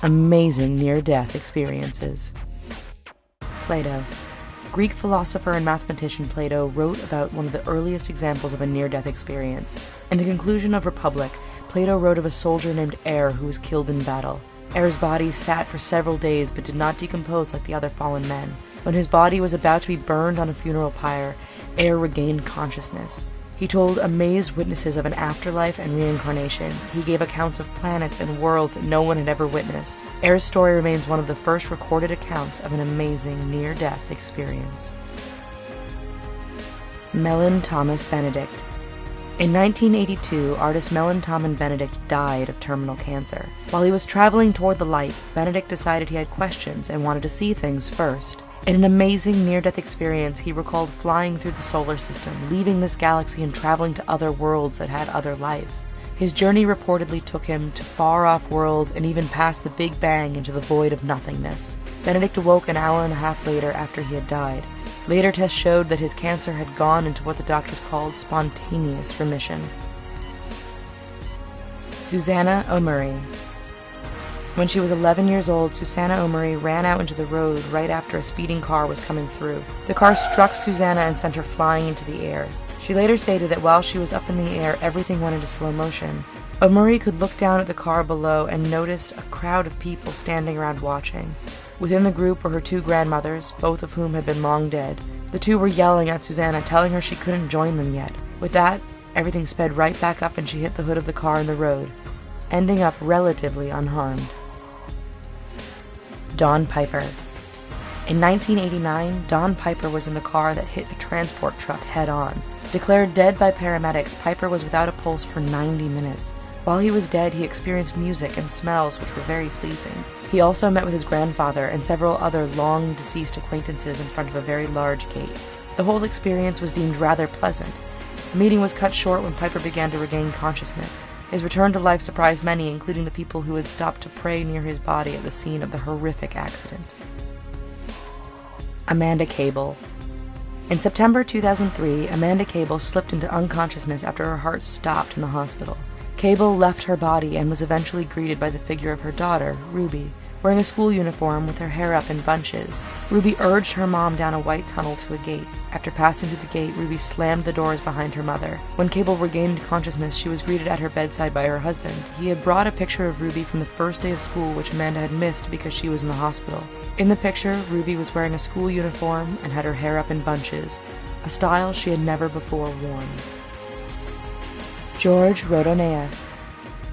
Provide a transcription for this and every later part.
Amazing near-death experiences. Plato. Greek philosopher and mathematician Plato wrote about one of the earliest examples of a near-death experience. In the conclusion of Republic, Plato wrote of a soldier named Air who was killed in battle. Air's body sat for several days but did not decompose like the other fallen men. When his body was about to be burned on a funeral pyre, Air regained consciousness. He told amazed witnesses of an afterlife and reincarnation. He gave accounts of planets and worlds that no one had ever witnessed. Air's story remains one of the first recorded accounts of an amazing near-death experience. Mellon Thomas Benedict. In 1982, artist Mellon Thomas Benedict died of terminal cancer. While he was traveling toward the light, Benedict decided he had questions and wanted to see things first. In an amazing near-death experience, he recalled flying through the solar system, leaving this galaxy and traveling to other worlds that had other life. His journey reportedly took him to far-off worlds and even past the Big Bang into the void of nothingness. Benedict awoke an hour and a half later after he had died. Later tests showed that his cancer had gone into what the doctors called spontaneous remission. Susanna Amory. When she was 11 years old, Susanna Amory ran out into the road right after a speeding car was coming through. The car struck Susanna and sent her flying into the air. She later stated that while she was up in the air, everything went into slow motion. Amory could look down at the car below and noticed a crowd of people standing around watching. Within the group were her two grandmothers, both of whom had been long dead. The two were yelling at Susanna, telling her she couldn't join them yet. With that, everything sped right back up and she hit the hood of the car in the road, ending up relatively unharmed. Dawn Piper. In 1989, Dawn Piper was in the car that hit a transport truck head-on. Declared dead by paramedics, Piper was without a pulse for 90 minutes. While he was dead, he experienced music and smells which were very pleasing. He also met with his grandfather and several other long-deceased acquaintances in front of a very large gate. The whole experience was deemed rather pleasant. The meeting was cut short when Piper began to regain consciousness. His return to life surprised many, including the people who had stopped to pray near his body at the scene of the horrific accident. Amanda Cable. In September 2003, Amanda Cable slipped into unconsciousness after her heart stopped in the hospital. Cable left her body and was eventually greeted by the figure of her daughter, Ruby, wearing a school uniform with her hair up in bunches. Ruby urged her mom down a white tunnel to a gate. After passing through the gate, Ruby slammed the doors behind her mother. When Cable regained consciousness, she was greeted at her bedside by her husband. He had brought a picture of Ruby from the first day of school, which Amanda had missed because she was in the hospital. In the picture, Ruby was wearing a school uniform and had her hair up in bunches, a style she had never before worn. George Rowton.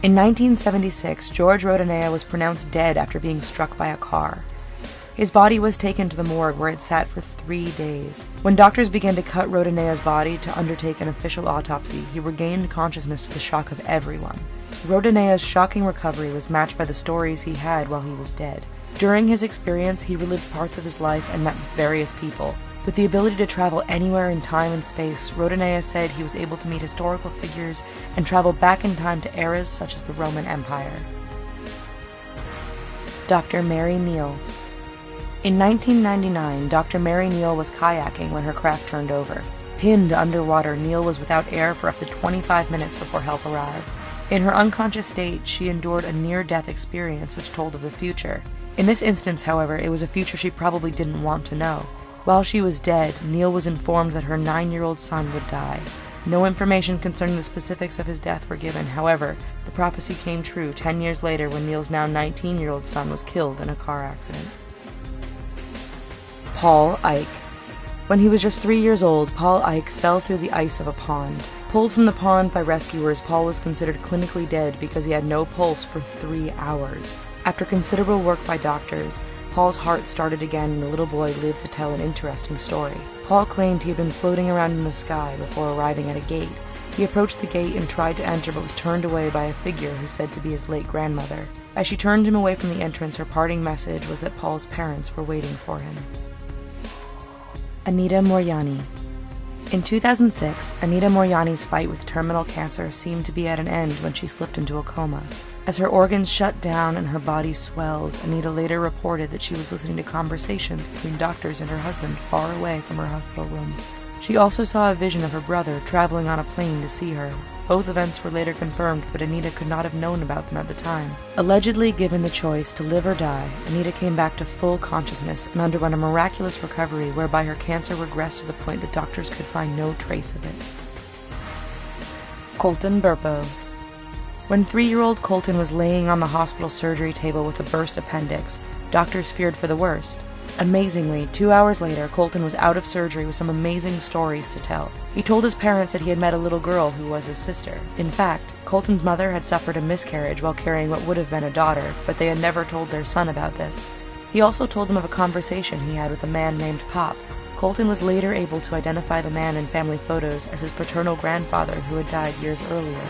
In 1976, George Rowton was pronounced dead after being struck by a car. His body was taken to the morgue where it sat for 3 days. When doctors began to cut Rowton's body to undertake an official autopsy, he regained consciousness to the shock of everyone. Rowton's shocking recovery was matched by the stories he had while he was dead. During his experience, he relived parts of his life and met with various people. With the ability to travel anywhere in time and space, Rowton said he was able to meet historical figures and travel back in time to eras such as the Roman Empire. Dr. Mary Neal. In 1999, Dr. Mary Neal was kayaking when her craft turned over. Pinned underwater, Neal was without air for up to 25 minutes before help arrived. In her unconscious state, she endured a near-death experience which told of the future. In this instance, however, it was a future she probably didn't want to know. While she was dead, Neal was informed that her 9-year-old son would die. No information concerning the specifics of his death were given. However, the prophecy came true 10 years later when Neal's now 19-year-old son was killed in a car accident. Paul Ike. When he was just 3 years old, Paul Ike fell through the ice of a pond. Pulled from the pond by rescuers, Paul was considered clinically dead because he had no pulse for 3 hours. After considerable work by doctors, Paul's heart started again and the little boy lived to tell an interesting story. Paul claimed he had been floating around in the sky before arriving at a gate. He approached the gate and tried to enter but was turned away by a figure who said to be his late grandmother. As she turned him away from the entrance, her parting message was that Paul's parents were waiting for him. Anita Moreyani. In 2006, Anita Moreyani's fight with terminal cancer seemed to be at an end when she slipped into a coma. As her organs shut down and her body swelled, Anita later reported that she was listening to conversations between doctors and her husband far away from her hospital room. She also saw a vision of her brother traveling on a plane to see her. Both events were later confirmed, but Anita could not have known about them at the time. Allegedly given the choice to live or die, Anita came back to full consciousness and underwent a miraculous recovery whereby her cancer regressed to the point that doctors could find no trace of it. Colton Burpo. When 3-year-old Colton was laying on the hospital surgery table with a burst appendix, doctors feared for the worst. Amazingly, 2 hours later, Colton was out of surgery with some amazing stories to tell. He told his parents that he had met a little girl who was his sister. In fact, Colton's mother had suffered a miscarriage while carrying what would have been a daughter, but they had never told their son about this. He also told them of a conversation he had with a man named Pop. Colton was later able to identify the man in family photos as his paternal grandfather who had died years earlier.